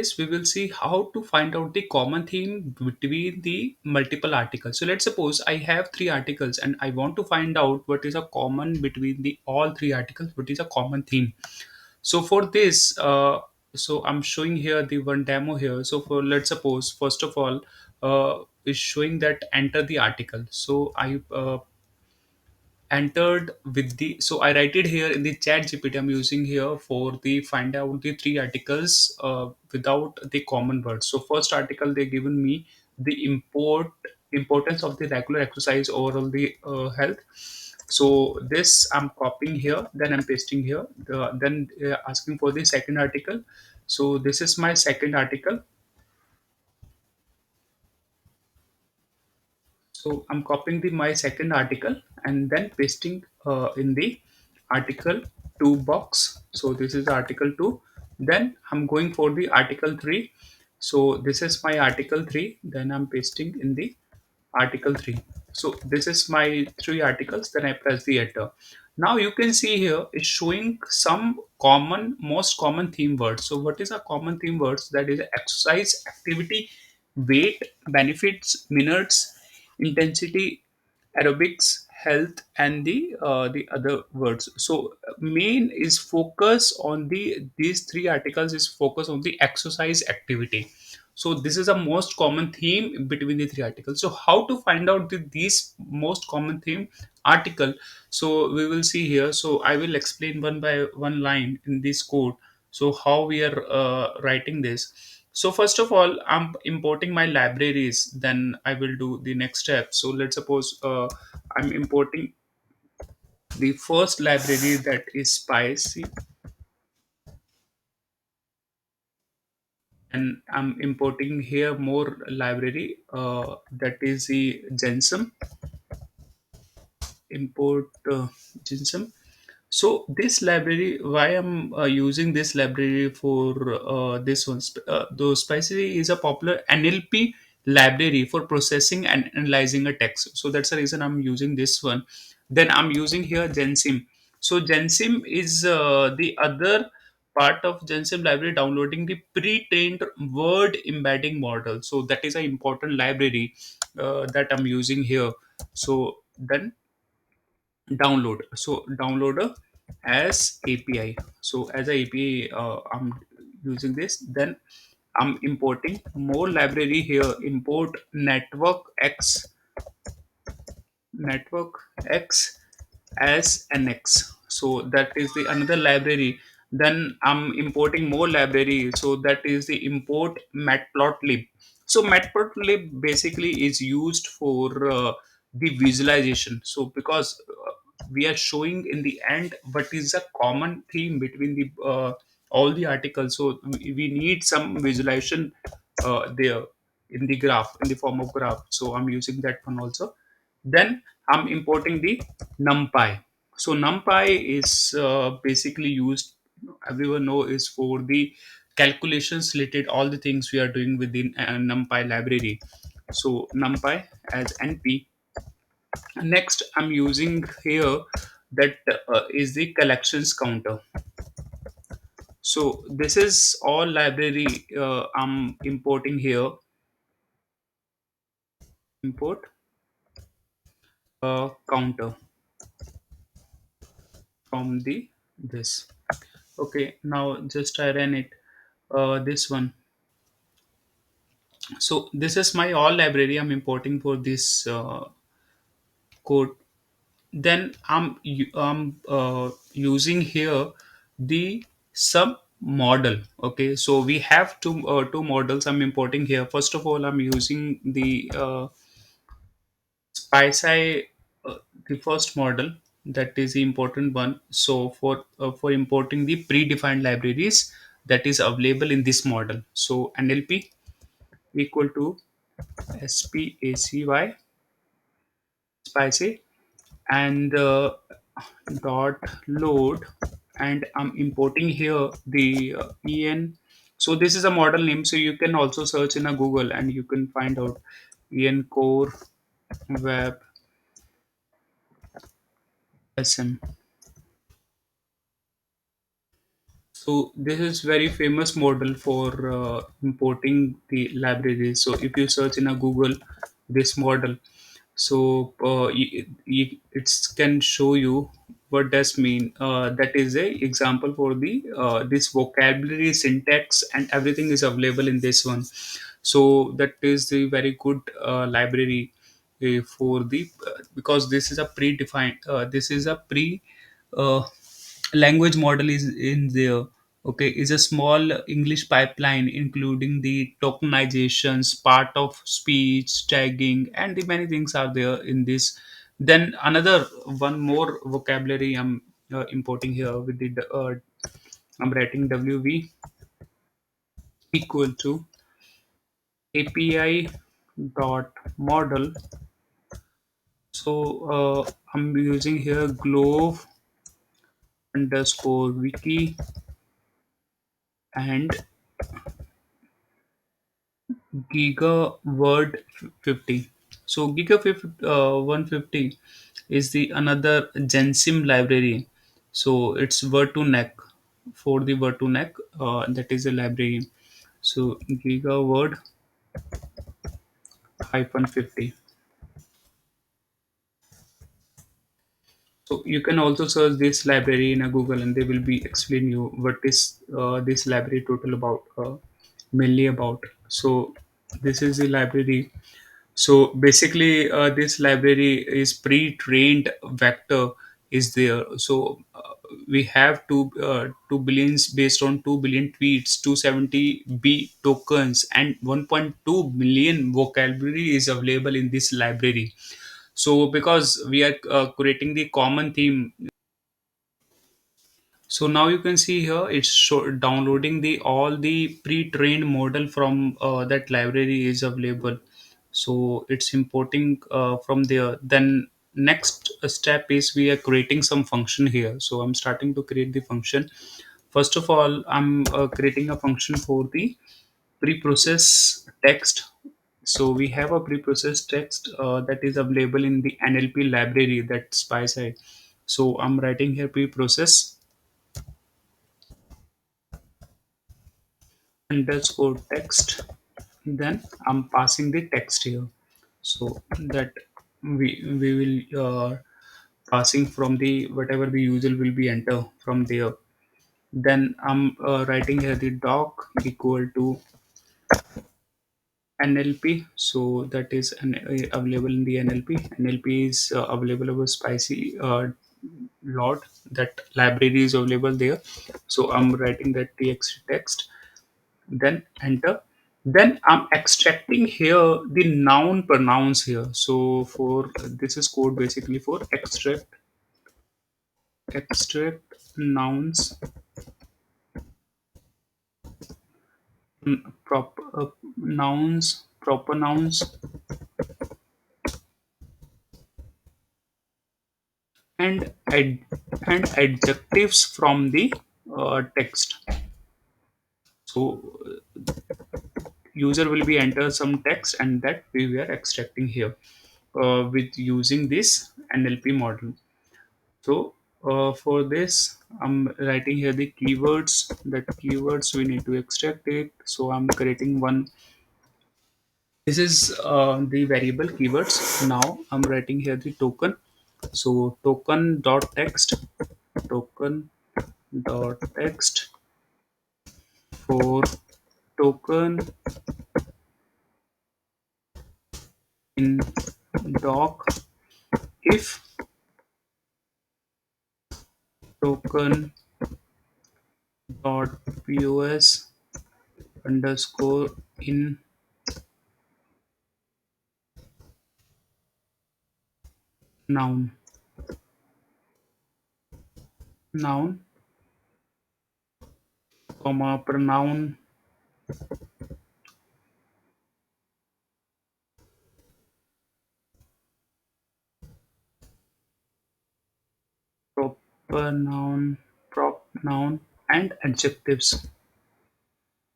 This we will see how to find out the common theme between the multiple articles. So let's suppose I have three articles and I want to find out what is a common between the all three articles, what is a common theme. So for this, so I'm showing here the one demo here. So for let's suppose first of all, is showing that enter the article. So I entered with the, so I write it here in the chat gpt I'm using here for the find out the three articles without the common words. So first article they given me the importance of the regular exercise overall the health. So this I'm copying here, then I'm pasting here, then asking for the second article. So this is my second article. So I'm copying the my second article and then pasting in the article 2 box. So this is article 2. Then I'm going for the article 3. So this is my article 3. Then I'm pasting in the article 3. So this is my three articles. Then I press the enter. Now you can see here is showing some common, most common theme words. So what is a common theme words? That is exercise, activity, weight, benefits, minutes, intensity, aerobics, health, and the other words. So main is focus on the these three articles is focus on the exercise activity. So this is a most common theme between the three articles. So how to find out these most common theme article? So we will see here. So I will explain one by one line in this code. So how we are writing this. So first of all, I'm importing my libraries. Then I will do the next step. So let's suppose I'm importing the first library, that is spicy, and I'm importing here more library, that is the Gensum. Import Gensum. So this library, why I'm using this library for this one? Though Spicy is a popular NLP library for processing and analyzing a text. So that's the reason I'm using this one. Then I'm using here Gensim. So Gensim is the other part of Gensim library, downloading the pre-trained word embedding model. So that is an important library that I'm using here. So then download, so downloader as API. So as a API I'm using this. Then I'm importing more library here, import network x as nx. So that is the another library. Then I'm importing more library, so that is the import matplotlib. So matplotlib basically is used for the visualization. So because we are showing in the end what is the common theme between the all the articles. So we need some visualization there in the graph, in the form of graph. So I'm using that one also. Then I'm importing the NumPy. So NumPy is basically used, everyone know, is for the calculations related, all the things we are doing within NumPy library. So NumPy as NP. Next, I'm using here that is the collections counter. So this is all library I'm importing here. Import counter from the this. Okay, now just I ran it. This one. So this is my all library I'm importing for this code. Then I'm using here the sub model. Okay, so we have two models I'm importing here. First of all, I'm using the SpiceEye, the first model, that is the important one. So for importing the predefined libraries that is available in this model. So NLP equal to SPACY spicy and dot load, and I'm importing here the en. So this is a model name, so you can also search in a Google and you can find out en core web sm. So this is very famous model for importing the libraries. So if you search in a Google this model, so it can show you what does mean. That is a example for the this vocabulary, syntax, and everything is available in this one. So that is the very good library for the because this is a predefined. This is a pre. Uh, language model is in there. Okay, is a small English pipeline including the tokenizations, part of speech tagging, and the many things are there in this. Then another one more vocabulary I'm importing here with the I'm writing wv equal to api dot model. So I'm using here glove underscore wiki and giga word 50. So giga 150 is the another gensim library. So it's word to neck. For the word to neck, that is a library. So giga word hyphen 50. So you can also search this library in a Google, and they will be explain you what is this library total about, mainly about. So this is the library. So basically, this library is pre-trained vector is there. So we have 2 billions based on 2 billion tweets, 270 B tokens, and 1.2 million vocabulary is available in this library. So because we are creating the common theme, so now you can see here it's downloading the all the pre-trained model from that library is available. So it's importing from there. Then next step is we are creating some function here. So I'm starting to create the function. First of all, I'm creating a function for the pre-process text. So we have a pre-processed text that is available in the NLP library that's by side. So I'm writing here pre-process underscore text. Then I'm passing the text here. So that we will passing from the whatever the user will be enter from there. Then I'm writing here the doc equal to NLP. So that is available in the NLP. NLP is available over spicy lot. That library is available there. So I'm writing that txt text. Then enter. Then I'm extracting here the noun pronouns here. So for this is code basically for extract nouns, proper nouns, proper nouns, and and adjectives from the text. So user will be enter some text, and that we were extracting here with using this NLP model. So for this, I'm writing here the keywords. That keywords we need to extract it. So I'm creating one. This is the variable keywords. Now I'm writing here the token. So token dot text, token dot text for token in doc if token dot pos underscore in noun, noun comma pronoun proper noun, prop noun, and adjectives.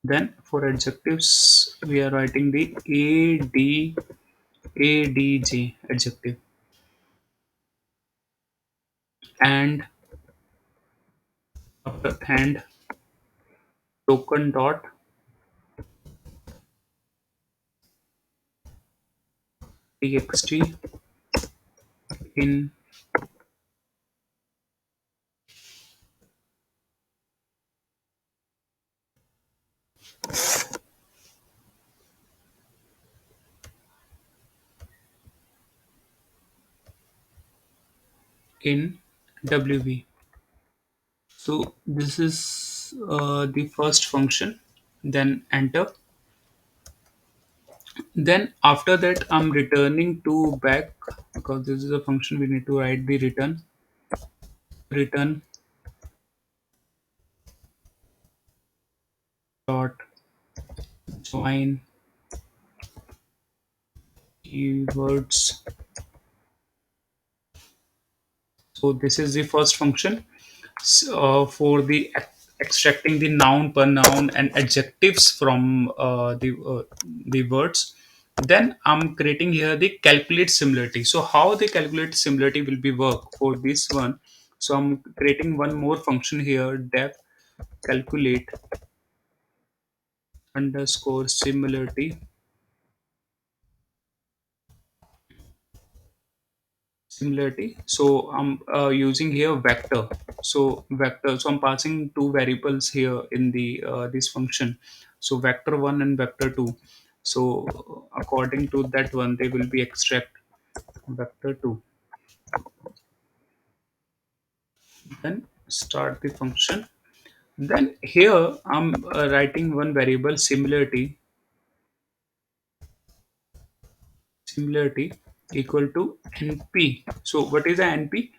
Then for adjectives, we are writing the adj adjective, and and token dot txt in in wv. So this is the first function, then enter. Then after that I'm returning to back, because this is a function we need to write the return dot join keywords. So this is the first function for the extracting the noun, pronoun, and adjectives from the words. Then I'm creating here the calculate similarity. So how the calculate similarity will be work for this one? So I'm creating one more function here, def calculate underscore similarity. So I'm using here vector. So vector. So I'm passing two variables here in the this function. So vector one and vector two. So according to that one, they will be extract vector two. Then start the function. Then here I'm writing one variable similarity equal to np. So what is a np?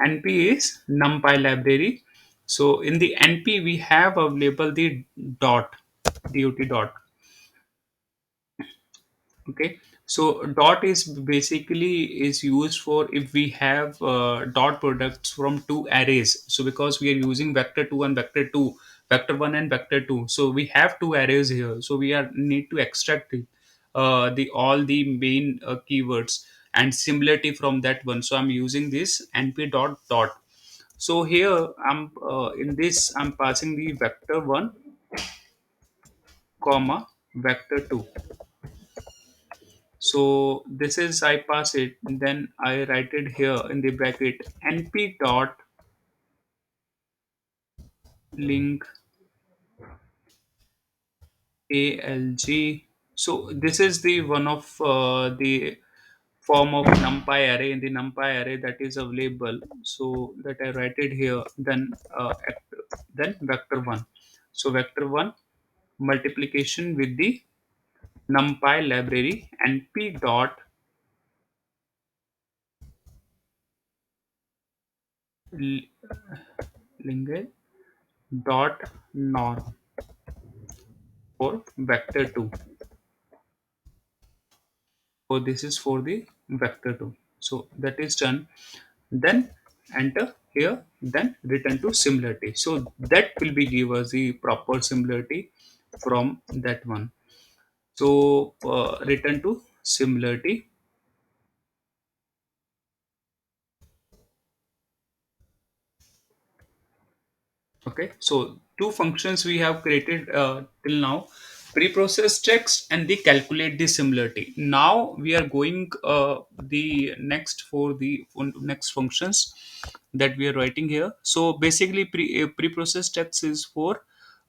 Np is numpy library. So in the np we have available the dot dot. Okay, so dot is basically is used for if we have dot products from two arrays. So because we are using vector 2 and vector 2, vector 1 and vector 2, so we have two arrays here, so we are need to extract the all the main keywords and similarity from that one. So I'm using this np dot dot. So here I'm in this I'm passing the vector 1 comma vector 2. So this is I pass it, then I write it here in the bracket np dot link alg. So this is the one of the form of numpy array in the numpy array that is available. So that I write it here. Then vector one. So vector one multiplication with the numpy library np dot link dot norm for vector 2. So this is for the vector 2. So that is done. Then enter here, then return to similarity. So that will be give us the proper similarity from that one. So return to similarity. Okay, so two functions we have created till now, pre-process text and the calculate the similarity. Now we are going the next for the next functions that we are writing here. So basically pre-process text is for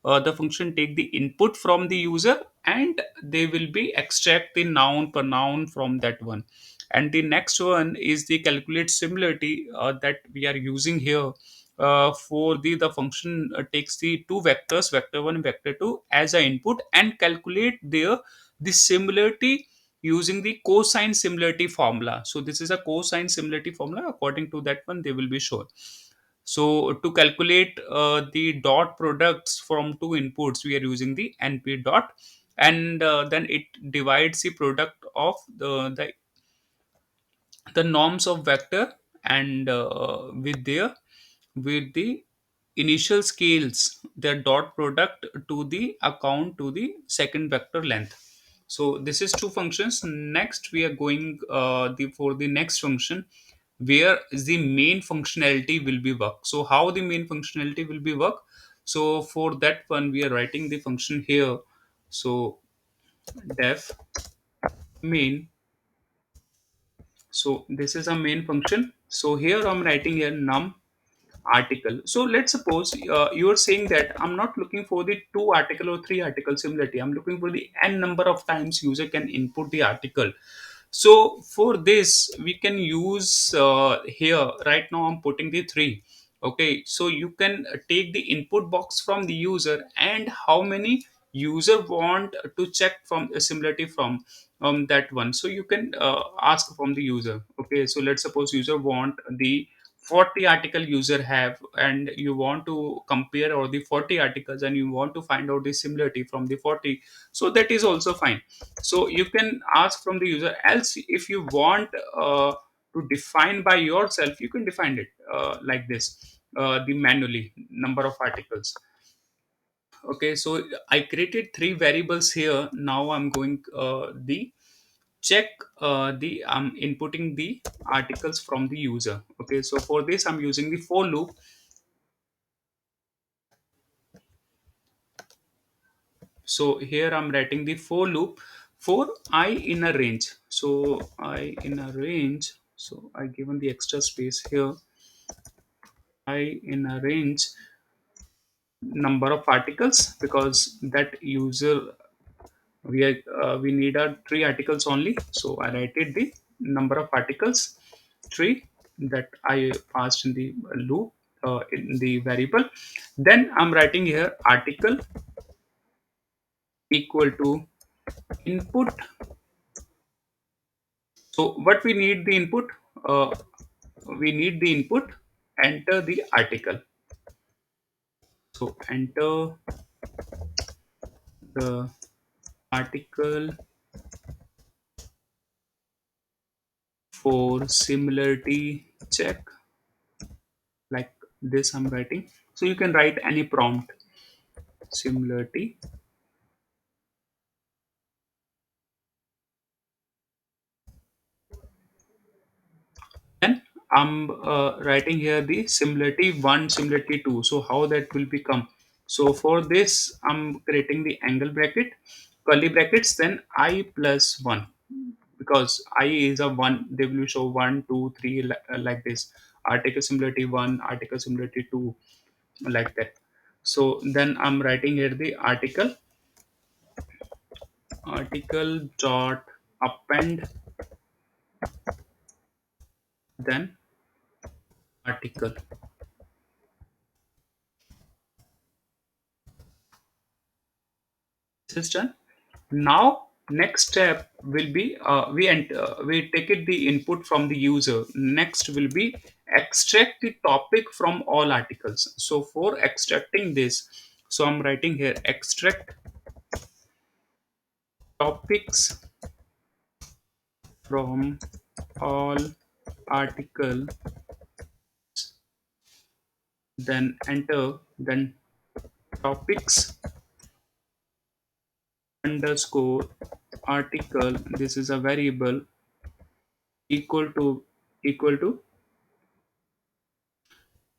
the function take the input from the user and they will be extract the noun pronoun from that one. And the next one is the calculate similarity that we are using here for the function takes the two vectors vector 1 and vector 2 as an input and calculate their the similarity using the cosine similarity formula. So this is a cosine similarity formula, according to that one they will be shown. So to calculate the dot products from two inputs we are using the np dot, and then it divides the product of the norms of vector and with the initial scales their dot product to the account to the second vector length. So this is two functions. Next we are going for the next function where the main functionality will be work. So how the main functionality will be work? So for that one, we are writing the function here. So def main. So this is a main function. So here I'm writing here num article. So let's suppose you are saying that I'm not looking for the two article or three article similarity. I'm looking for the n number of times user can input the article. So for this, we can use here right now. I'm putting the three. Okay, so you can take the input box from the user and how many user want to check from a similarity from that one. So you can ask from the user. Okay, so let's suppose user want the 40 article user have, and you want to compare all the 40 articles and you want to find out the similarity from the 40. So that is also fine. So you can ask from the user. Else if you want to define by yourself, you can define it like this, the manually number of articles. Okay, so I created three variables here. Now I'm going the check the I'm inputting the articles from the user. Okay, so for this I'm using the for loop. So here I'm writing the for loop for I in a range. So I in a range. So I given the extra space here. I in a range number of articles, because that user we need a three articles only. So I write it the number of articles three that I passed in the loop in the variable. Then I'm writing here article equal to input. So what we need the input, uh, we need the input, enter the article. So enter the article for similarity check, like this I'm writing. So you can write any prompt, similarity. Then I'm writing here the similarity 1, similarity 2. So how that will become. So for this, I'm creating the angle bracket, curly brackets, then I plus 1. Because I is a 1, they will show 1, 2, 3 like this. Article similarity 1, article similarity 2, like that. So then I'm writing here the article dot append, then article. This is done. Now next step will be we take it the input from the user. Next will be extract the topic from all articles. So for extracting this, so I'm writing here extract topics from all article, then enter, then topics underscore article, this is a variable, equal to equal to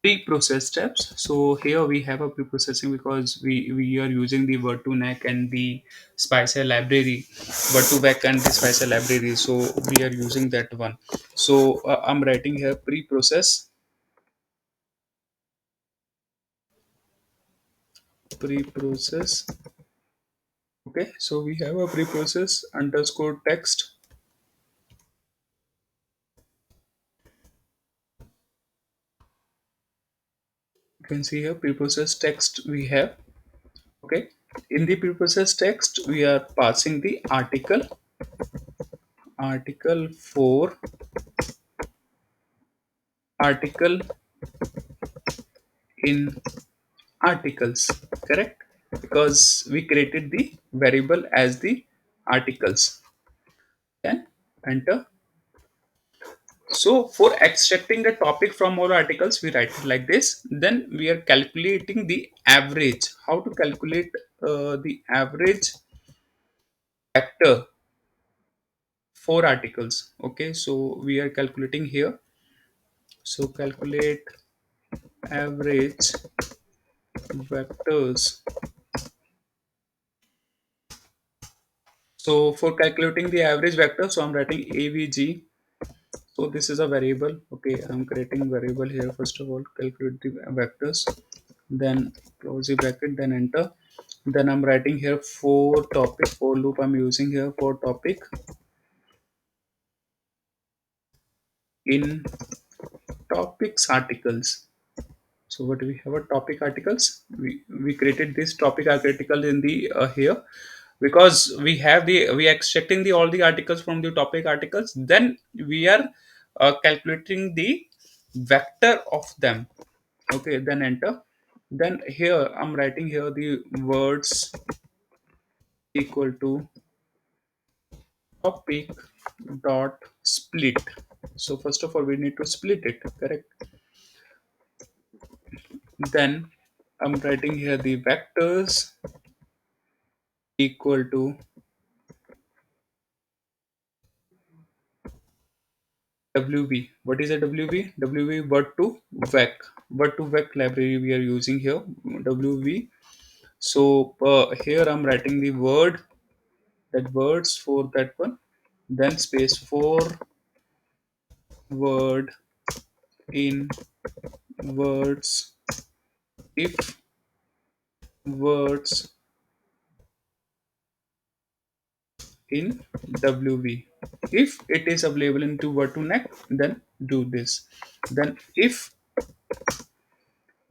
pre-process steps. So here we have a pre-processing because we are using the word2neck and the spicer library, word2vec and the spicer library. So we are using that one. So I'm writing here pre-process. Okay, so we have a pre-process underscore text. You can see here pre-process text we have. Okay, in the pre-process text we are passing the article for article in articles, correct, because we created the variable as the articles. Then enter. So for extracting the topic from all articles, we write it like this. Then we are calculating the average. How to calculate the average factor for articles? Okay, so we are calculating here. So calculate average vectors. So for calculating the average vector, so I'm writing avg. So this is a variable. Okay, I'm creating variable here. First of all, calculate the vectors, then close the bracket, then enter. Then I'm writing here for topic, for loop I'm using here for topic in topics articles. So what we have a topic articles. We created this topic article in the here, because we are extracting the all the articles from the topic articles. Then we are calculating the vector of them. Okay, then enter. Then here I'm writing here the words equal to topic dot split. So first of all we need to split it, correct? Then I'm writing here the vectors equal to wv. What is a wv? Wv word to vec. Word to vec library we are using here, wv. So here I'm writing the word, that words for that one, then space for word in words if words in wv. If it is available into word to neck, then do this. Then if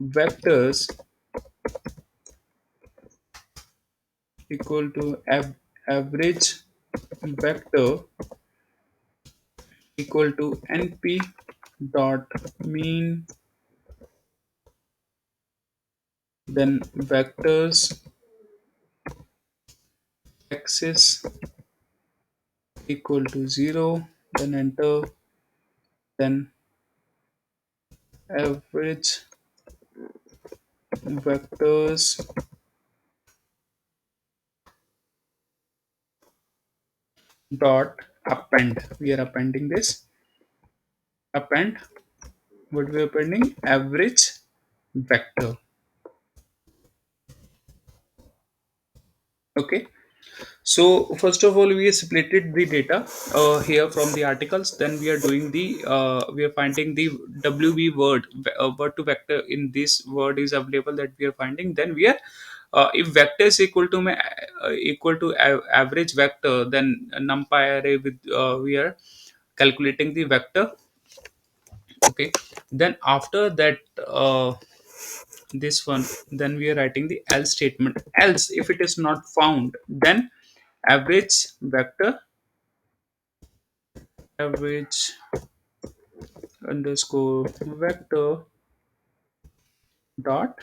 vectors equal to average vector equal to np dot mean, then vectors axis equal to 0, then enter. Then average vectors dot append. We are appending this. Append. What we are appending? Average vector. Okay. So first of all, we splitted the data here from the articles. Then we are doing the we are finding the WB word, word to vector in this word is available, that we are finding. Then we are if vector is equal to equal to average vector, then numpy array with we are calculating the vector. Okay. Then after that this one, then we are writing the else statement. Else if it is not found, then average vector, average underscore vector dot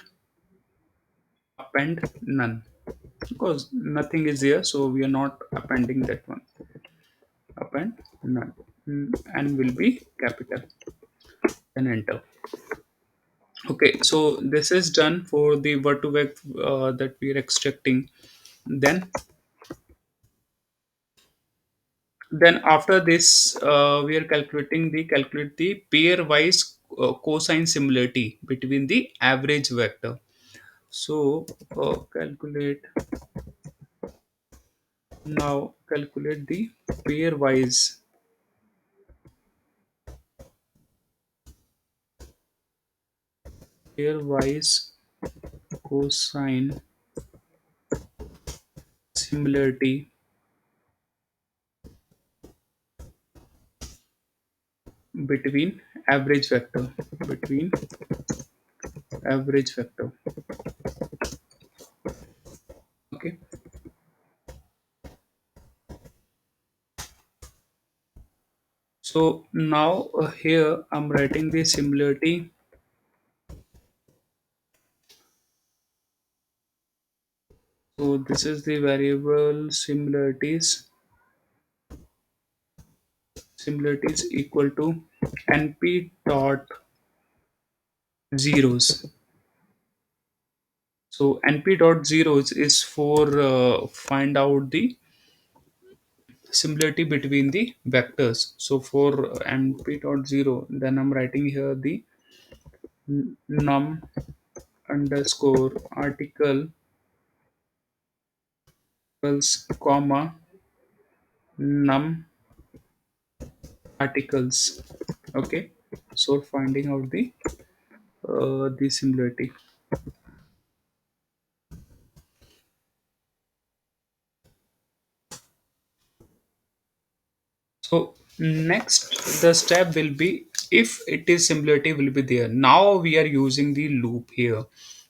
append none, because nothing is there, so we are not appending that one. Append none. And will be capital, then enter. Okay, so this is done for the word to vec that we are extracting. Then after this we are calculate the pairwise cosine similarity between the average vector. So calculate the pairwise pairwise cosine similarity between average vector, between average vector. Okay, so now here I'm writing the similarity. So this is the variable similarities equal to np dot zeros. So np dot zeros is for find out the similarity between the vectors. So for np dot zero, then I'm writing here the num underscore articles, comma num articles. Okay, so finding out the similarity. So next the step will be, if it is similarity will be there. Now we are using the loop here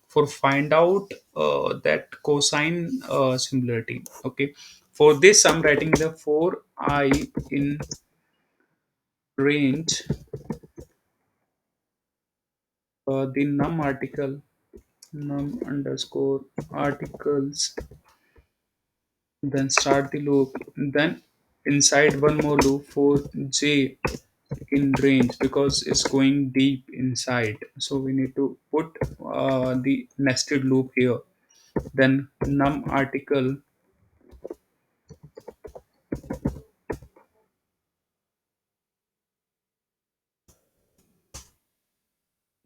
for find out that cosine similarity. Okay. For this I'm writing the for I in range the num underscore articles, then start the loop, then inside one more loop for j in range because it's going deep inside, so we need to put the nested loop here, then num article,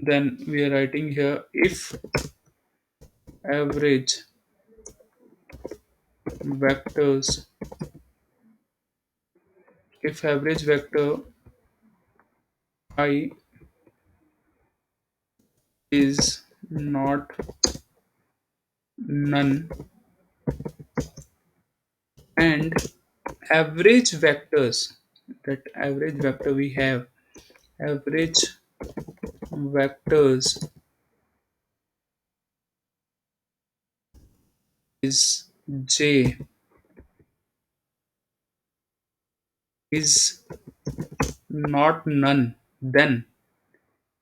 then we are writing here if average vectors, if average vector I is not none, and average vectors, that average vector we have, average vectors is j is not none, then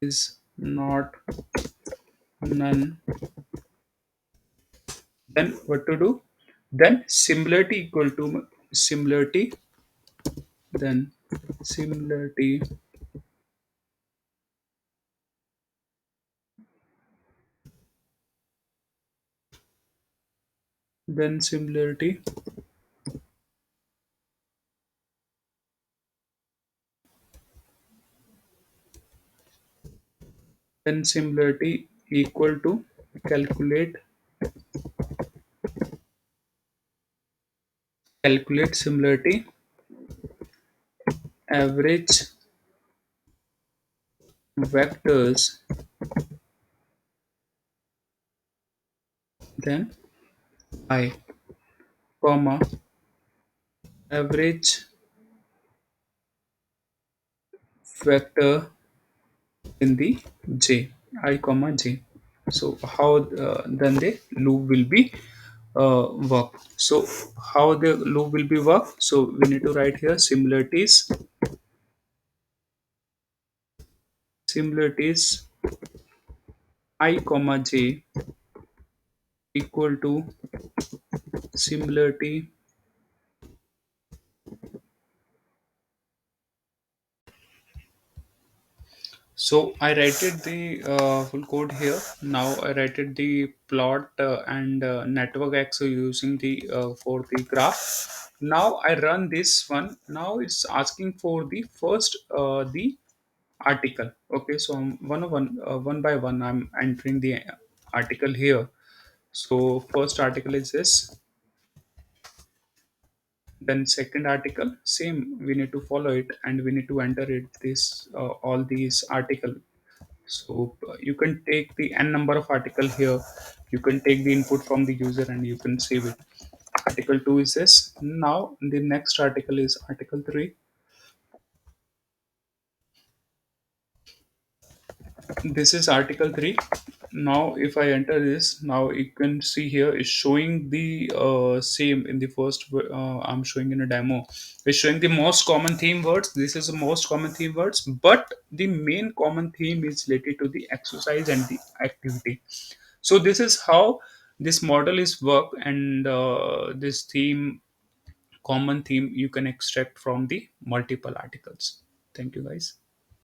is not none, then what to do, then similarity equal to similarity, then similarity, then similarity, then similarity equal to calculate, calculate similarity, average vectors, then I, comma average vector in the j, I comma j. So how then the loop will be work. So how the loop will be work, so we need to write here similarities I comma j equal to similarity, so I write the full code here. Now I write the plot and network axis using the for the graph. Now I run this one. Now it's asking for the first the article. Okay, so I'm one by one I'm entering the article here. So first article is this, then second article same, we need to follow it and we need to enter it this all these article. So you can take the n number of article here, you can take the input from the user and you can save it. Article 2 is this. Now the next article is article 3. This is article 3. Now if I enter this, now you can see here is showing the same in the first I'm showing in a demo, it's showing the most common theme words. This is the most common theme words, but the main common theme is related to the exercise and the activity. So this is how this model is work, and this theme, common theme, you can extract from the multiple articles. Thank you guys.